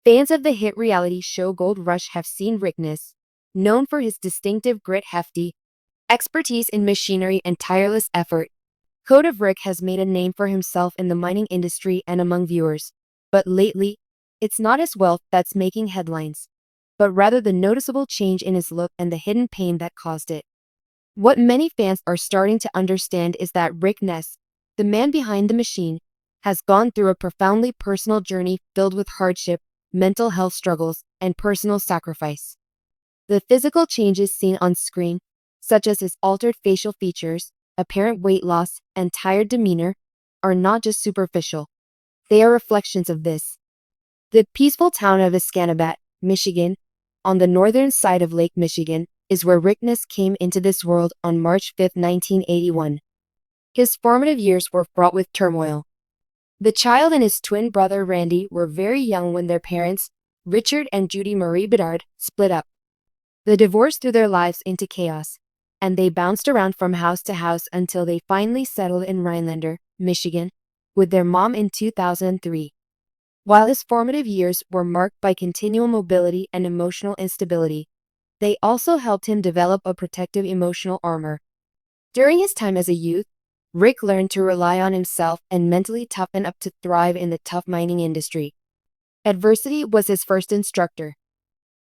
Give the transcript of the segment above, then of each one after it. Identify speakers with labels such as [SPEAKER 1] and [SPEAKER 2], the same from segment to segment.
[SPEAKER 1] Fans of the hit reality show Gold Rush have seen Rick Ness, known for his distinctive grit, hefty expertise in machinery, and tireless effort. Code of Rick has made a name for himself in the mining industry and among viewers. But lately, it's not his wealth that's making headlines, but rather the noticeable change in his look and the hidden pain that caused it. What many fans are starting to understand is that Rick Ness, the man behind the machine, has gone through a profoundly personal journey filled with hardship, mental health struggles, and personal sacrifice. The physical changes seen on screen, such as his altered facial features, apparent weight loss, and tired demeanor, are not just superficial. They are reflections of this. The peaceful town of Escanabat, Michigan, on the northern side of Lake Michigan, is where Rick Ness came into this world on March 5, 1981. His formative years were fraught with turmoil. The child and his twin brother Randy were very young when their parents, Richard and Judy Marie Bedard, split up. The divorce threw their lives into chaos, and they bounced around from house to house until they finally settled in Rhinelander, Michigan, with their mom in 2003. While his formative years were marked by continual mobility and emotional instability, they also helped him develop a protective emotional armor. During his time as a youth, Rick learned to rely on himself and mentally toughen up to thrive in the tough mining industry. Adversity was his first instructor.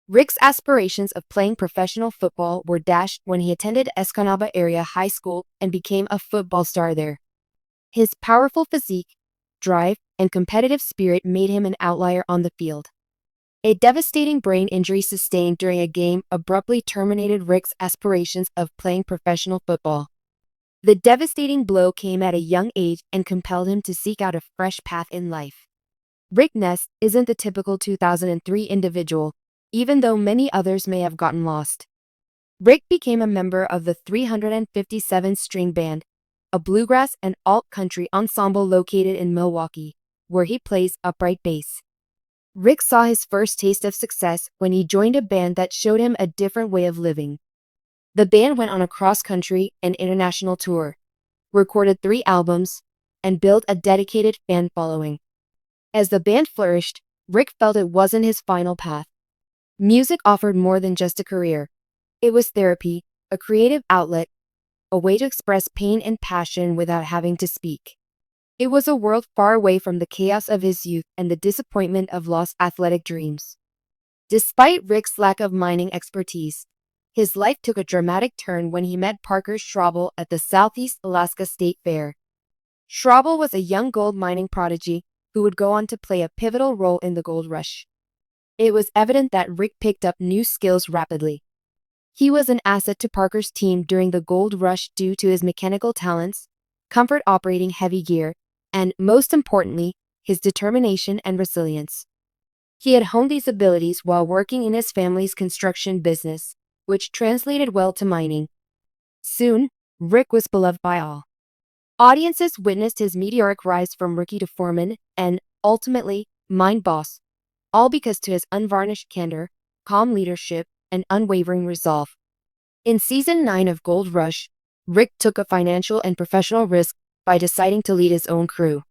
[SPEAKER 1] Rick's aspirations of playing professional football were dashed when he attended Escanaba Area High School and became a football star there. His powerful physique, drive, and competitive spirit made him an outlier on the field. A devastating brain injury sustained during a game abruptly terminated Rick's aspirations of playing professional football. The devastating blow came at a young age and compelled him to seek out a fresh path in life. Rick Ness isn't the typical 2003 individual, even though many others may have gotten lost. Rick became a member of the 357 String Band, a bluegrass and alt-country ensemble located in Milwaukee, where he plays upright bass. Rick saw his first taste of success when he joined a band that showed him a different way of living. The band went on a cross-country and international tour, recorded 3 albums, and built a dedicated fan following. As the band flourished, Rick felt it wasn't his final path. Music offered more than just a career. It was therapy, a creative outlet, a way to express pain and passion without having to speak. It was a world far away from the chaos of his youth and the disappointment of lost athletic dreams. Despite Rick's lack of mining expertise, his life took a dramatic turn when he met Parker Schraubel at the Southeast Alaska State Fair. Schraubel was a young gold mining prodigy who would go on to play a pivotal role in the gold rush. It was evident that Rick picked up new skills rapidly. He was an asset to Parker's team during the gold rush due to his mechanical talents, comfort operating heavy gear, and, most importantly, his determination and resilience. He had honed these abilities while working in his family's construction business, which translated well to mining. Soon, Rick was beloved by all. Audiences witnessed his meteoric rise from rookie to foreman and, ultimately, mine boss, all because to his unvarnished candor, calm leadership, and unwavering resolve. In Season 9 of Gold Rush, Rick took a financial and professional risk by deciding to lead his own crew.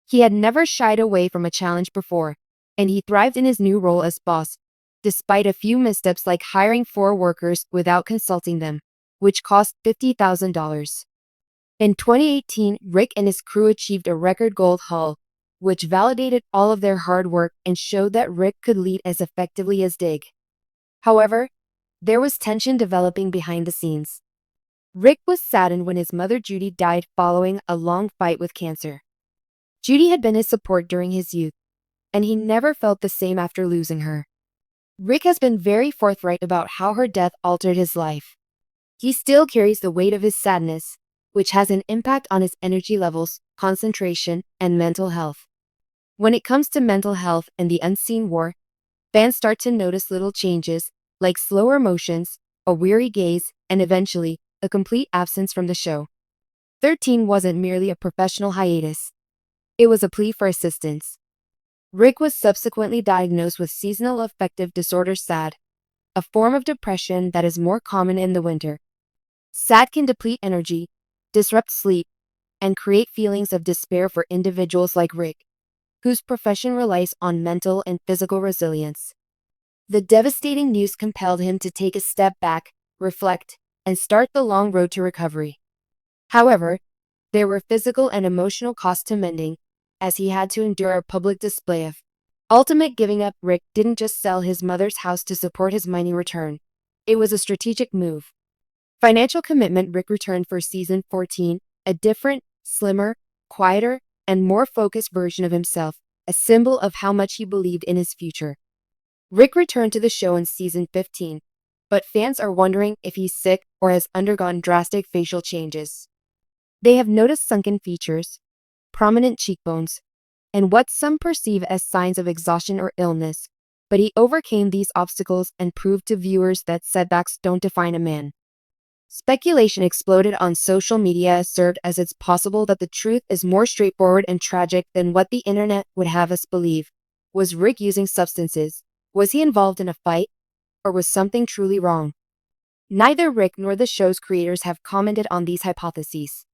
[SPEAKER 1] He had never shied away from a challenge before, and he thrived in his new role as boss, despite a few missteps like hiring 4 workers without consulting them, which cost $50,000. In 2018, Rick and his crew achieved a record gold haul, which validated all of their hard work and showed that Rick could lead as effectively as Dig. However, there was tension developing behind the scenes. Rick was saddened when his mother Judy died following a long fight with cancer. Judy had been his support during his youth, and he never felt the same after losing her. Rick has been very forthright about how her death altered his life. He still carries the weight of his sadness, which has an impact on his energy levels, concentration, and mental health. When it comes to mental health and the unseen war, fans start to notice little changes, like slower motions, a weary gaze, and eventually, a complete absence from the show. 13 wasn't merely a professional hiatus. It was a plea for assistance. Rick was subsequently diagnosed with seasonal affective disorder SAD, a form of depression that is more common in the winter. SAD can deplete energy, disrupt sleep, and create feelings of despair for individuals like Rick. whose profession relies on mental and physical resilience. The devastating news compelled him to take a step back, reflect, and start the long road to recovery. However, there were physical and emotional costs to mending, as he had to endure a public display of ultimate giving up. Rick didn't just sell his mother's house to support his mining return. It was a strategic move. Financial commitment. Rick returned for season 14, a different, slimmer, quieter, and more focused version of himself, a symbol of how much he believed in his future. Rick returned to the show in season 15, but fans are wondering if he's sick or has undergone drastic facial changes. They have noticed sunken features, prominent cheekbones, and what some perceive as signs of exhaustion or illness, but he overcame these obstacles and proved to viewers that setbacks don't define a man. Speculation exploded on social media as served as it's possible that the truth is more straightforward and tragic than what the internet would have us believe. Was Rick using substances? Was he involved in a fight? Or was something truly wrong? Neither Rick nor the show's creators have commented on these hypotheses.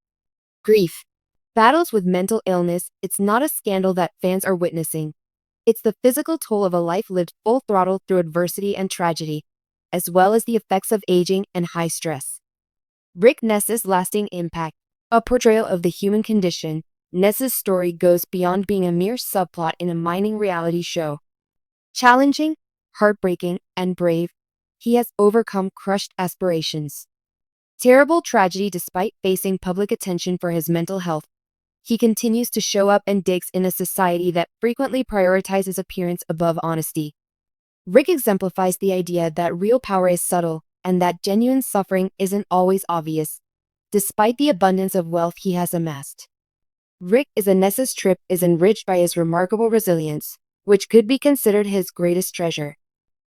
[SPEAKER 1] Grief. Battles with mental illness. It's not a scandal that fans are witnessing. It's the physical toll of a life lived full throttle through adversity and tragedy, as well as the effects of aging and high stress. Rick Ness's lasting impact. A portrayal of the human condition, Ness's story goes beyond being a mere subplot in a mining reality show. Challenging, heartbreaking, and brave, he has overcome crushed aspirations. Terrible tragedy. Despite facing public attention for his mental health, he continues to show up and digs in a society that frequently prioritizes appearance above honesty. Rick exemplifies the idea that real power is subtle and that genuine suffering isn't always obvious, despite the abundance of wealth he has amassed. Rick is a Ness's trip is enriched by his remarkable resilience, which could be considered his greatest treasure.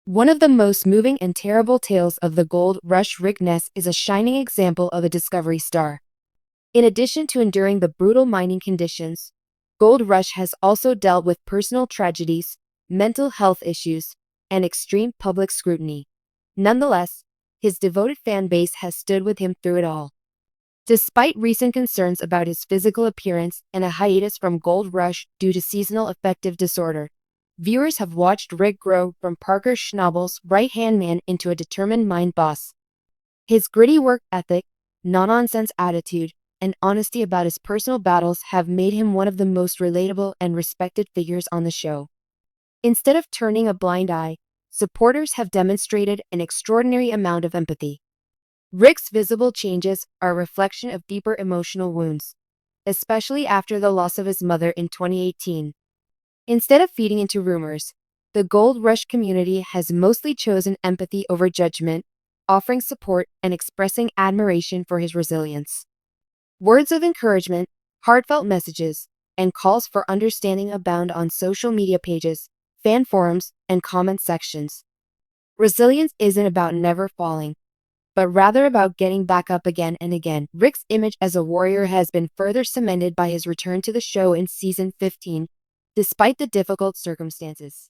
[SPEAKER 1] One of the most moving and terrible tales of the gold rush. Rick Ness is a shining example of a discovery star. In addition to enduring the brutal mining conditions, Gold Rush has also dealt with personal tragedies, mental health issues, and extreme public scrutiny. Nonetheless, his devoted fan base has stood with him through it all. Despite recent concerns about his physical appearance and a hiatus from Gold Rush due to seasonal affective disorder, viewers have watched Rick grow from Parker Schnabel's right-hand man into a determined mine boss. His gritty work ethic, no-nonsense attitude, and honesty about his personal battles have made him one of the most relatable and respected figures on the show. Instead of turning a blind eye, supporters have demonstrated an extraordinary amount of empathy. Rick's visible changes are a reflection of deeper emotional wounds, especially after the loss of his mother in 2018. Instead of feeding into rumors, the Gold Rush community has mostly chosen empathy over judgment, offering support and expressing admiration for his resilience. Words of encouragement, heartfelt messages, and calls for understanding abound on social media pages, fan forums, and comment sections. Resilience isn't about never falling, but rather about getting back up again and again. Rick's image as a warrior has been further cemented by his return to the show in season 15, despite the difficult circumstances.